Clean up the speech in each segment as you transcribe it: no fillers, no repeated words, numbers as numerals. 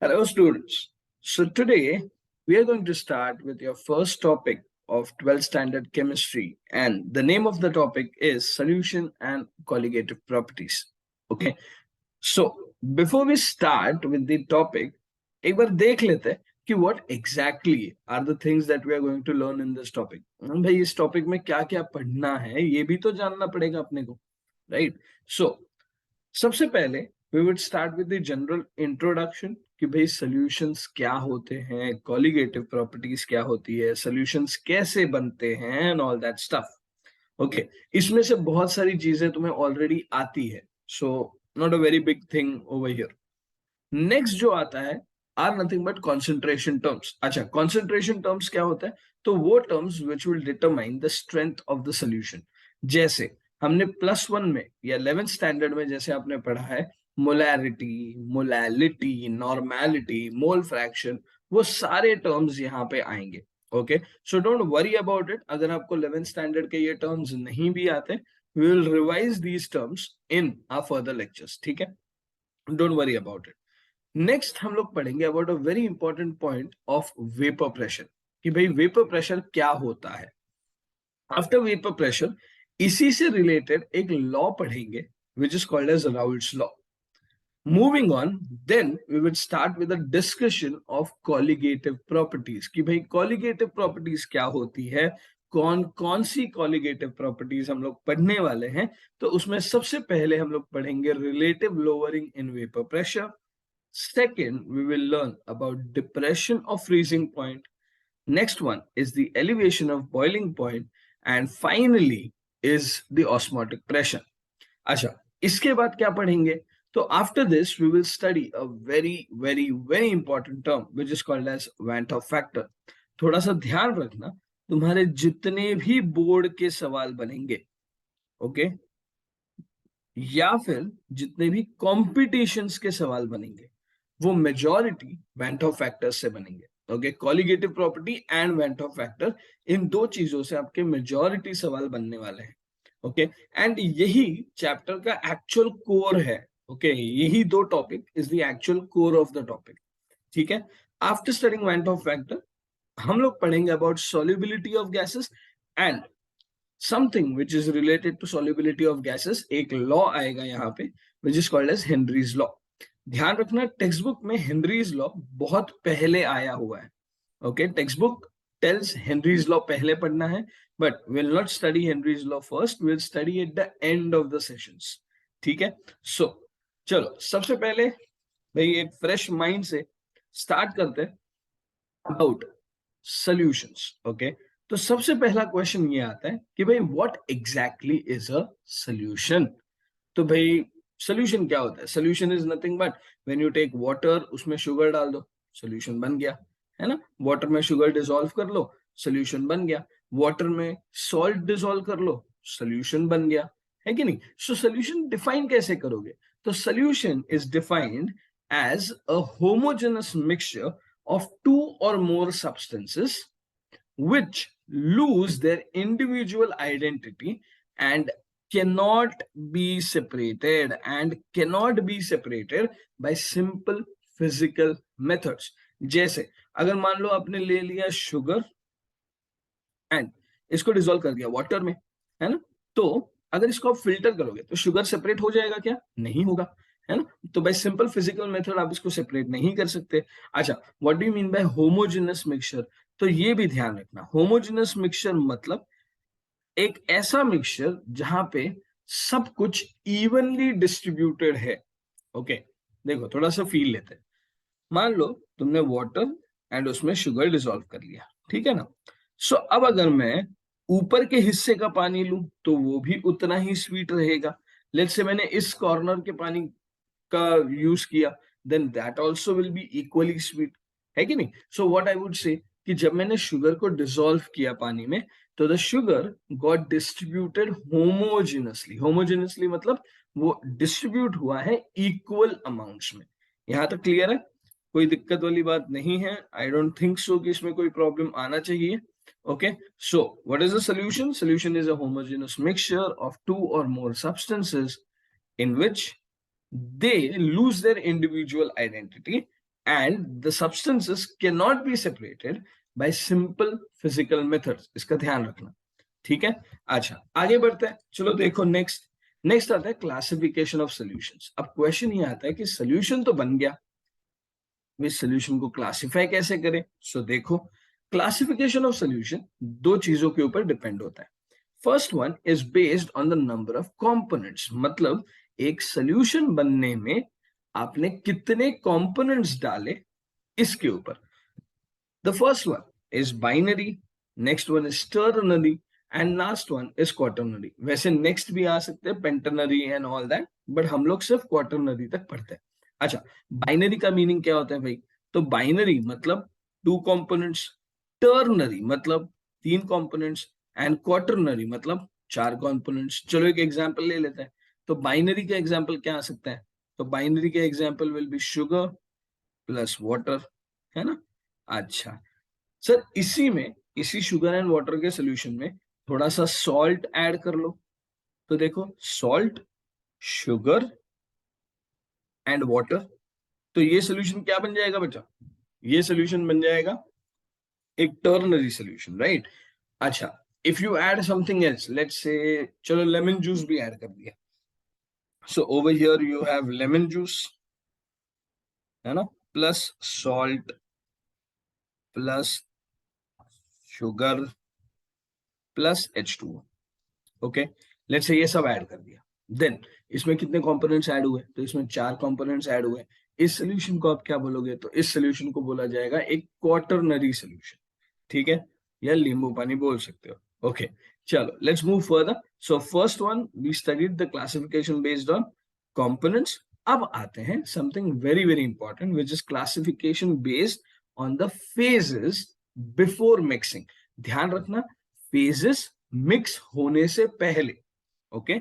Hello, students. So, today we are going to start with your first topic of 12th standard chemistry, and the name of the topic is solution and colligative properties. Okay, so before we start with the topic, एक बार देख लेते हैं कि what exactly are the things that we are going to learn in this topic. भाई इस topic में क्या क्या पढ़ना है ये भी तो जानना पड़ेगा अपने को, राइट? सो सबसे पहले we would start with the general introduction कि भाई सॉल्यूशंस क्या होते हैं, कॉलिगेटिव प्रॉपर्टीज क्या होती है, सॉल्यूशंस कैसे बनते हैं and all that stuff. Okay, इसमें से बहुत सारी चीजें तुम्हें ऑलरेडी आती है, so not a very big thing over here. Next जो आता है are nothing but concentration terms. अच्छा, कॉन्सेंट्रेशन टर्म्स क्या होता है? तो वो terms which will determine the strength of the solution. जैसे हमने +1 में या 11th स्टैंडर्ड में जैसे आपने पढ़ा है molarity, molality, normality, mole fraction, वो सारे टर्म्स यहाँ पे आएंगे. Okay, so don't worry about it. अगर आपको 11th स्टैंडर्ड के ये टर्म्स नहीं भी आते, we will revise these terms in our further lectures. ठीक है, don't worry about it. Next हम लोग पढ़ेंगे about a very important point of vapour pressure कि भाई वेपर प्रेशर क्या होता है. आफ्टर वेपर प्रेशर इसी से रिलेटेड एक लॉ पढ़ेंगे which is called as Raoult's law. Moving on, then we will start with a discussion of colligative properties कि भाई कॉलिगेटिव प्रॉपर्टीज क्या होती है, कौन कौन सी कॉलिगेटिव प्रॉपर्टीज हम लोग पढ़ने वाले हैं. तो उसमें सबसे पहले हम लोग पढ़ेंगे relative lowering in vapour pressure. Second, we will learn about depression of freezing point. Next one is the elevation of boiling point. And finally is the osmotic pressure. अच्छा, इसके बाद क्या पढ़ेंगे? तो after this we will study a very important term which is called as Van't Hoff factor. थोड़ा सा ध्यान रखना, तुम्हारे जितने भी बोर्ड के सवाल बनेंगे, ओके, या फिर जितने भी कॉम्पिटिशन्स के सवाल बनेंगे, वो मेजॉरिटी वेंट ऑफ फैक्टर से बनेंगे. Okay, colligative property and van't Hoff factor, इन दो चीजों से आपके मेजॉरिटी सवाल बनने वाले हैं. ओके, एंड यही चैप्टर का एक्चुअल कोर है. ओके, यही दो topic is the actual core of the topic. ठीक है, after studying van't Hoff factor हम लोग पढ़ेंगे about solubility of gases and something which is related to solubility of gases. एक लॉ आएगा यहाँ पे which is called as Henry's law. ध्यान रखना, टेक्स्ट बुक में हेनरीज लॉ बहुत पहले आया हुआ है. Okay, textbook tells Henry's law पहले पढ़ना है, but will not study Henry's law first, will study at the end of the sessions. ठीक है, सो चलो सबसे पहले भाई एक फ्रेश माइंड से स्टार्ट करते हैं अबाउट सॉल्यूशंस. ओके, तो सबसे पहला क्वेश्चन ये आता है कि भाई what exactly is a solution. तो भाई सोल्यूशन क्या होता है? Solution is nothing but when you take water, उसमें शुगर डाल दो, सोल्यूशन बन गया, है ना. वाटर में शुगर डिसॉल्व कर लो, सोल्यूशन बन गया. वाटर में सॉल्ट डिसॉल्व कर लो, सोल्यूशन बन गया, है कि नहीं. सो सोल्यूशन डिफाइन कैसे करोगे? तो solution is defined as a homogeneous mixture of two or more substances which lose their individual identity and cannot be separated by simple physical methods. जैसे अगर मान लो आपने ले लिया शुगर एंड इसको डिसॉल्व कर दिया वाटर में, है ना, तो अगर इसको आप फिल्टर करोगे तो शुगर सेपरेट हो जाएगा क्या? नहीं होगा, है ना. तो बाय सिंपल फिजिकल मेथड आप इसको सेपरेट नहीं कर सकते. अच्छा, what do you mean by homogeneous mixture? तो ये भी ध्यान रखना, होमोजेनस मिक्सचर मतलब एक ऐसा मिक्सचर जहां पे सब कुछ इवनली डिस्ट्रीब्यूटेड है. ओके, देखो थोड़ा सा फील लेते हैं. मान लो तुमने वाटर एंड उसमें शुगर डिसॉल्व कर लिया, ठीक है ना. सो अब अगर मैं ऊपर के हिस्से का पानी लूं तो वो भी उतना ही स्वीट रहेगा. लेट्स से मैंने इस कॉर्नर के पानी का यूज किया, then that also will be equally sweet, है कि नहीं. So what I would say कि जब मैंने शुगर को डिसॉल्व किया पानी में तो द शुगर गॉट डिस्ट्रीब्यूटेड होमोजेनसली मतलब वो डिस्ट्रीब्यूट हुआ है इक्वल अमाउंट्स में. यहां तक क्लियर है? कोई दिक्कत वाली बात नहीं है. आई डोंट थिंक सो कि इसमें कोई प्रॉब्लम आना चाहिए. Okay, so what is the solution? Solution is a homogeneous mixture of two or more substances in which they lose their individual identity and the substances cannot be separated by simple physical methods. इसका ध्यान रखना, ठीक है। अच्छा आगे बढ़ते हैं, चलो देखो नेक्स्ट आता है क्लासिफिकेशन ऑफ सॉल्यूशंस। अब क्वेश्चन ये आता है कि सॉल्यूशन तो बन गया, वे सॉल्यूशन को क्लासिफाई कैसे करें। सो देखो क्लासिफिकेशन ऑफ सॉल्यूशन दो चीजों के ऊपर डिपेंड होता है। First one is based on the number of components, मतलब एक सॉल्यूशन बनने में आपने कितने कंपोनेंट्स डाले इसके ऊपर। The first one is binary, next one is ternary and last one is quaternary. वैसे नेक्स्ट भी आ सकते हैं पेंटरनरी एंड ऑल दैट, बट हम लोग सिर्फ क्वाटरनरी तक पढ़ते हैं। अच्छा बाइनरी का मीनिंग क्या होता है भाई, तो बाइनरी मतलब 2 कंपोनेंट्स, टर्नरी मतलब 3 कंपोनेंट्स एंड क्वाटरनरी मतलब 4 कंपोनेंट्स। चलो एक एग्जांपल ले लेते हैं। तो बाइनरी का एग्जांपल क्या आ सकता है, तो बाइनरी का example will be sugar plus water, है ना। अच्छा सर इसी शुगर एंड वाटर के सोल्यूशन में थोड़ा सा सॉल्ट ऐड कर लो, तो देखो सॉल्ट, शुगर एंड वाटर, तो ये सोल्यूशन क्या बन जाएगा बच्चा, ये सोल्यूशन बन जाएगा एक टर्नरी सोल्यूशन, राइट। अच्छा if you add something else, let's say चलो लेमन जूस भी ऐड कर दिया, so over here you have lemon juice, है ना, plus salt plus sugar plus H2O, okay. Let's say ये सब ऐड कर दिया, देन इसमें कितने कंपोनेंट्स ऐड हुए, तो इसमें 4 कंपोनेंट्स ऐड हुए। इस सोल्यूशन को आप क्या बोलोगे, तो इस सोल्यूशन को बोला जाएगा एक क्वाटरनरी सोल्यूशन, ठीक है, या नींबू पानी बोल सकते हो, ओके। चलो let's move further. So first one we studied the classification based on components. अब आते हैं something very very important which is classification based on the phases before mixing. ध्यान रखना फेजेस मिक्स होने से पहले, ओके।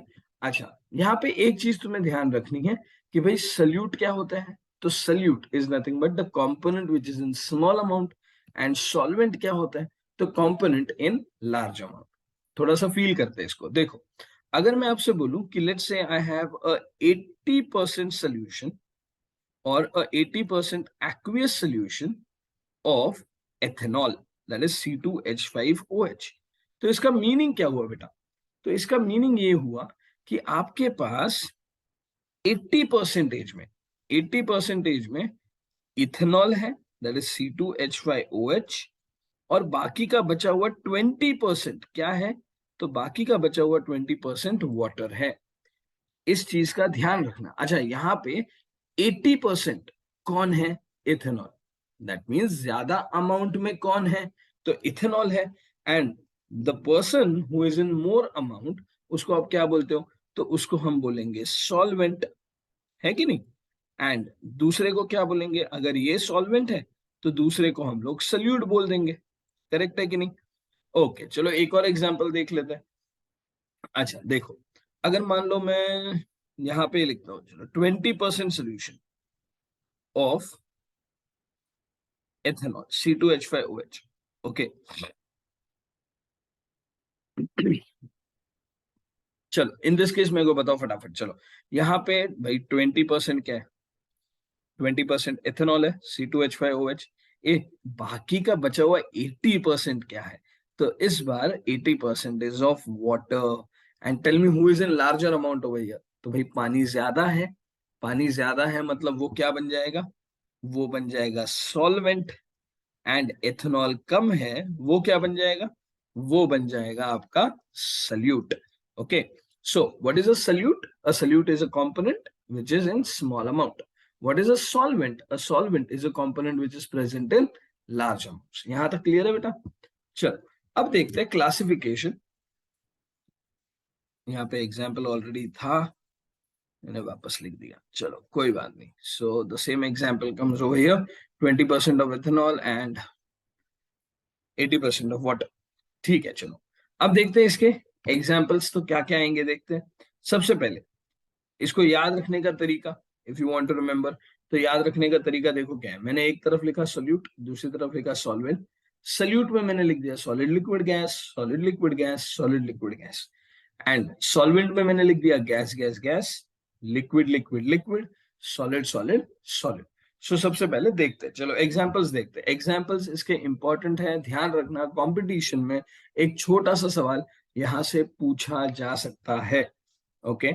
अच्छा यहाँ पे एक चीज तुम्हें ध्यान रखनी है कि भाई सल्यूट क्या होता है, तो solute is nothing but the component which is in small amount, and solvent क्या होता है, तो कंपोनेंट इन लार्ज अमाउंट। थोड़ा सा फील करते हैं इसको, देखो अगर मैं आपसे बोलूं कि let's say I have a 80% solution और अ 80% aqueous solution of ethanol, that is C2H5OH, तो इसका मीनिंग क्या हुआ बेटा, तो इसका मीनिंग ये हुआ कि आपके पास 80% में इथेनॉल है, दैट इज C2H5OH, और बाकी का बचा हुआ 20% क्या है, तो बाकी का बचा हुआ 20% वाटर है। इस चीज का ध्यान रखना। अच्छा यहाँ पे 80% कौन है, इथेनॉल, दैट मीन्स ज्यादा अमाउंट में कौन है, तो इथेनॉल है। And the person who is in more amount, उसको आप क्या बोलते हो, तो उसको हम बोलेंगे सॉल्वेंट, है कि नहीं। एंड दूसरे को क्या बोलेंगे, अगर ये सॉल्वेंट है तो दूसरे को हम लोग सल्यूट बोल देंगे, करेक्ट है कि नहीं। ओके चलो एक और एग्जांपल देख लेते हैं। अच्छा देखो अगर मान लो मैं यहाँ पे लिखता हूँ, चलो 20% solution of ethanol C2H5OH, okay. चलो इन दिस केस मेरे को बताओ फटाफट, चलो यहाँ पे भाई 20% क्या है, 20% एथेनॉल है C2H5OH, ए बाकी का बचा हुआ 80% क्या है, तो इस बार 80% is of water. And tell me who is in larger amount over here, तो भाई पानी ज्यादा है, पानी ज्यादा है मतलब वो क्या बन जाएगा, वो बन जाएगा सॉल्वेंट। एंड एथेनॉल कम है, वो क्या बन जाएगा, वो बन जाएगा आपका solute, okay. So what is a solute, a solute is a component which is in small amount. What is a solvent, a solvent is a component which is present in large amounts. यहां तक clear है बेटा। चलो अब देखते हैं classification. यहाँ पे एग्जाम्पल ऑलरेडी था, मैंने वापस लिख दिया, चलो कोई बात नहीं। So the same example comes over here, 20% of ethanol and 80% of water, ठीक है। चलो अब देखते हैं इसके एग्जाम्पल्स तो क्या क्या आएंगे, देखते हैं। सबसे पहले इसको याद रखने का तरीका, if you want to remember, तो याद रखने का तरीका देखो क्या है। मैंने एक तरफ लिखा सोल्यूट, दूसरी तरफ लिखा सॉल्वेंट। सोल्यूट में मैंने लिख दिया solid liquid gas, solid liquid gas, solid liquid gas. And solvent में मैंने लिख दिया gas gas gas, liquid liquid liquid, solid solid solid. So सबसे पहले देखते हैं, चलो एग्जांपल्स देखते हैं। एग्जांपल्स इसके इंपॉर्टेंट है, ध्यान रखना कंपटीशन में एक छोटा सा सवाल यहाँ से पूछा जा सकता है। ओके,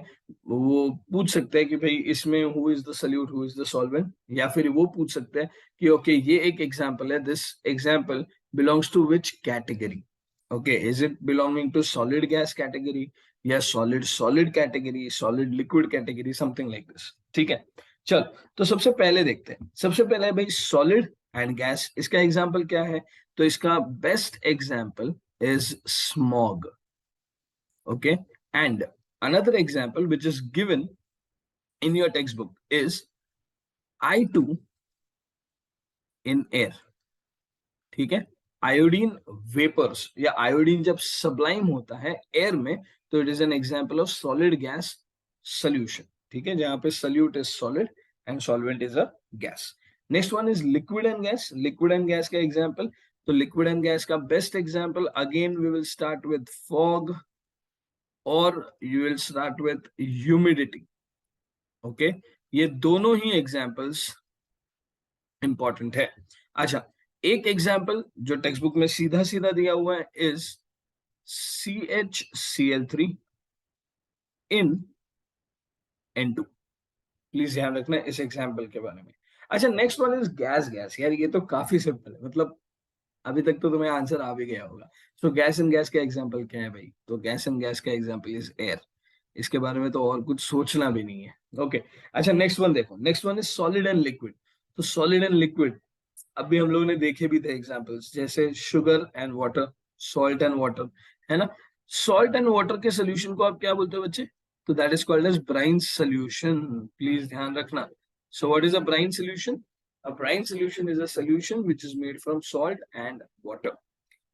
वो पूछ सकते हैं कि भाई इसमें who is the solute, who is the solvent, या फिर वो पूछ सकते हैं कि ओके ये एक एग्जांपल है, this example belongs to which category. Okay, is it belonging to solid gas category या solid solid category, solid liquid category, something like this. ठीक है, चल तो सबसे पहले देखते हैं। सबसे पहले भाई सॉलिड एंड गैस, इसका एग्जांपल क्या है? तो इसका best example is smog. Okay, and another example which is given in your textbook is I2 in air. ठीक है, आयोडीन वेपर्स या आयोडीन जब सबलाइम होता है एयर में तो it is an example of solid gas solution. ठीक है, जहां पे solute is solid and solvent is a gas. Next one is liquid and gas. Liquid and gas का एग्जांपल, तो लिक्विड एंड गैस का best example again we will start with fog और you will start with humidity. Okay, ये दोनों ही examples important है। अच्छा, एक example जो टेक्स्ट बुक में सीधा सीधा दिया हुआ है is CHCl3 in N2। Please ध्यान रखना इस एग्जांपल के बारे में। अच्छा, next one is gas. Gas यार ये तो काफी सिंपल है, मतलब अभी तक तो तुम्हें आंसर आ भी गया होगा। सो गैस एंड गैस का एग्जांपल क्या है भाई? तो गैस एंड गैस का एग्जांपल इज एयर। इसके बारे में तो और कुछ सोचना भी नहीं है। ओके, अच्छा नेक्स्ट वन देखो। Next one is solid and liquid. तो सॉलिड एंड लिक्विड अभी हम लोगों ने देखे भी थे एग्जांपल्स, जैसे sugar and water, salt and water, है ना। सॉल्ट एंड वाटर के सोल्यूशन को आप क्या बोलते हो बच्चे? तो that is called as brine solution. Please ध्यान रखना। So what is a brine solution? A brine solution is a solution which is made from salt and water.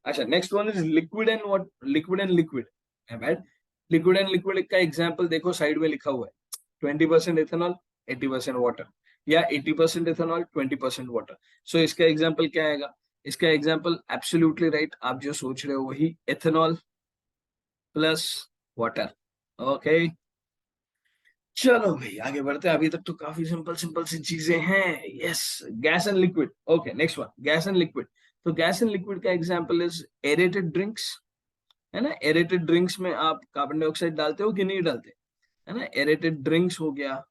अच्छा, next one is liquid and what, liquid and liquid है। Liquid and liquid का example देखो side में लिखा हुआ है, 20% ethanol 80% water, या 80% ethanol 20% water. सो इसका एग्जांपल क्या आएगा? इसका एग्जांपल एब्सोल्युटली राइट, आप जो सोच रहे हो वही, इथेनॉल प्लस वाटर। ओके, चलो भाई आगे बढ़ते हैं। अभी तक तो काफी सिंपल सिंपल सी चीजें हैं। Yes, gas and liquid. Okay, next one gas and liquid. तो गैस एंड लिक्विड का एग्जांपल इज एरेटेड ड्रिंक्स, है ना। एरेटेड ड्रिंक्स में आप कार्बन डाइऑक्साइड डालते हो कि नहीं डालते, है ना। एरेटेड ड्रिंक्स हो गया,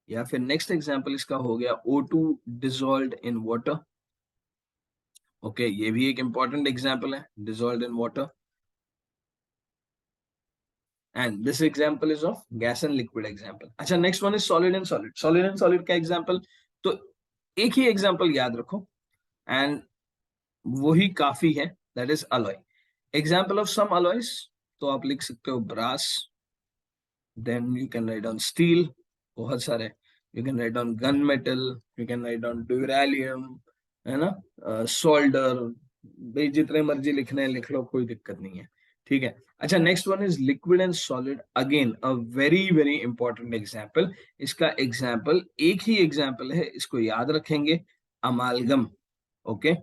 या फिर नेक्स्ट एग्जांपल इसका हो गया O2 dissolved in water. Okay, ये भी एक इंपॉर्टेंट एग्जांपल है, dissolved in water. And this example is of gas and liquid example. अच्छा, next one is solid and solid. Solid and solid का एग्जांपल, तो एक ही एग्जांपल याद रखो एंड वही काफी है, that is alloy. Example of some alloys, तो आप लिख सकते हो brass, then you can write on steel, बहुत सारे, you can write on gun metal, you can write on duralumin, है ना, सोल्डर, भाई जितने मर्जी लिखने हैं लिख लो, कोई दिक्कत नहीं है। ठीक है, अच्छा next one is liquid and solid. Again a very very important example. इसका एग्जांपल एक ही एग्जांपल है, इसको याद रखेंगे, अमालगम। ओके,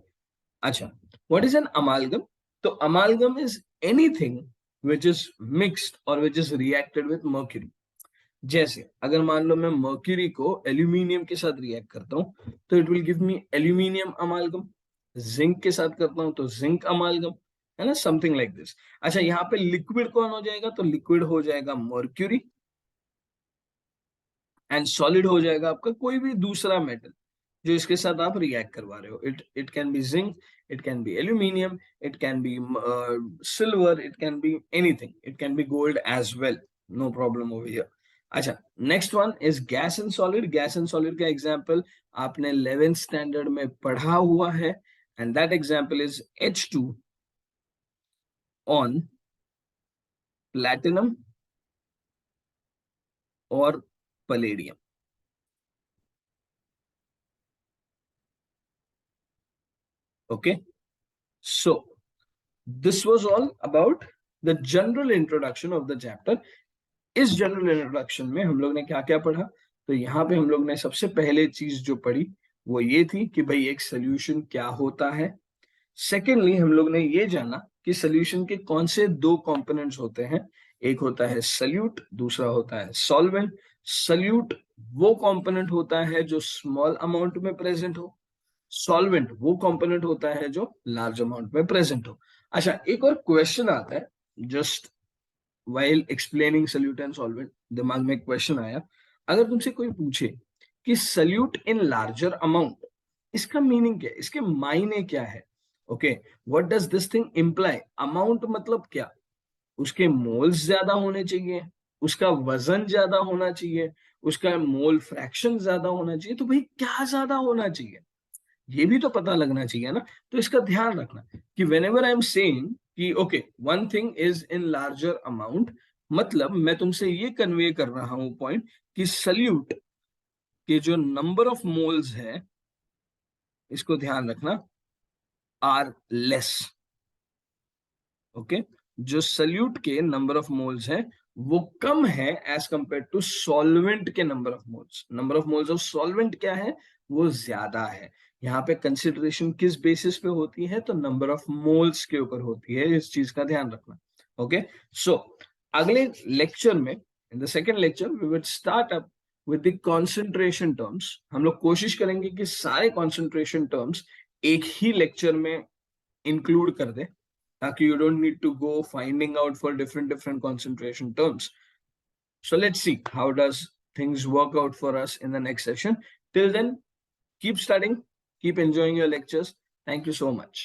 अच्छा, व्हाट इज एन अमालगम? तो अमालगम is anything which is mixed or which is reacted with mercury। जैसे अगर मान लो मैं मर्क्यूरी को एल्यूमिनियम के साथ रिएक्ट करता हूं तो it will give me aluminium अमालगम। Zinc के साथ करता हूं तो जिंक अमालगम, है ना, समथिंग लाइक दिस। अच्छा, यहाँ पे लिक्विड कौन हो जाएगा? तो लिक्विड हो जाएगा मर्क्यूरी, एंड सॉलिड हो जाएगा आपका कोई भी दूसरा मेटल जो इसके साथ आप रिएक्ट करवा रहे हो। It can be zinc, it can be aluminium, it can be silver, it can be anything, it can be gold as well, no problem over here. अच्छा, next one is gas and solid. Gas and solid का example आपने 11th standard में पढ़ा हुआ है, and that example is H2 on platinum और palladium. Okay, so this was all about the general introduction of the chapter। इस general introduction में हम लोग ने क्या क्या पढ़ा? तो यहाँ पे हम लोग ने सबसे पहले चीज जो पढ़ी वो ये थी कि भाई एक सोल्यूशन क्या होता है। सेकेंडली हम लोग ने ये जाना कि सोल्यूशन के कौन से दो कंपोनेंट्स होते हैं, एक होता है सल्यूट, दूसरा होता है सॉल्वेंट। सल्यूट वो कंपोनेंट होता है जो स्मॉल अमाउंट में प्रेजेंट हो, सॉल्वेंट वो कंपोनेंट होता है जो लार्ज अमाउंट में प्रेजेंट हो। अच्छा, एक और क्वेश्चन आता है just while explaining solute and solvent, दिमाग में एक क्वेश्चन आया, अगर तुमसे कोई पूछे कि सल्यूट इन लार्जर अमाउंट, इसका मीनिंग क्या है, इसके मायने क्या है? Okay, what does this thing imply? Amount मतलब क्या? उसके मोल्स ज्यादा होने चाहिए, उसका वजन ज्यादा होना चाहिए, उसका मोल फ्रैक्शन ज्यादा होना चाहिए, तो भाई क्या ज्यादा होना चाहिए, ये भी तो पता लगना चाहिए ना। तो इसका ध्यान रखना कि whenever I am saying कि okay one thing is in larger amount, मतलब मैं तुमसे ये कन्वे कर रहा हूं पॉइंट कि सल्यूट के जो नंबर ऑफ मोल्स है, इसको ध्यान रखना, आर लेस। ओके, जो सल्यूट के नंबर ऑफ मोल्स है वो कम है एज कंपेयर टू सॉल्वेंट के number of moles. Number of moles of solvent क्या है, वो ज्यादा है। यहाँ पे कंसिडरेशन किस बेसिस पे होती है, तो नंबर ऑफ मोल्स के ऊपर होती है, इस चीज का ध्यान रखना। ओके, सो अगले लेक्चर में, in the second lecture we will start up with the concentration terms. हम लोग कोशिश करेंगे कि सारे कॉन्सेंट्रेशन टर्म्स एक ही लेक्चर में इंक्लूड कर दे, ताकि you don't need to go finding out for different concentration terms. So let's see how does things work out for us in the next session. Till then, keep studying, keep enjoying your lectures. Thank you so much.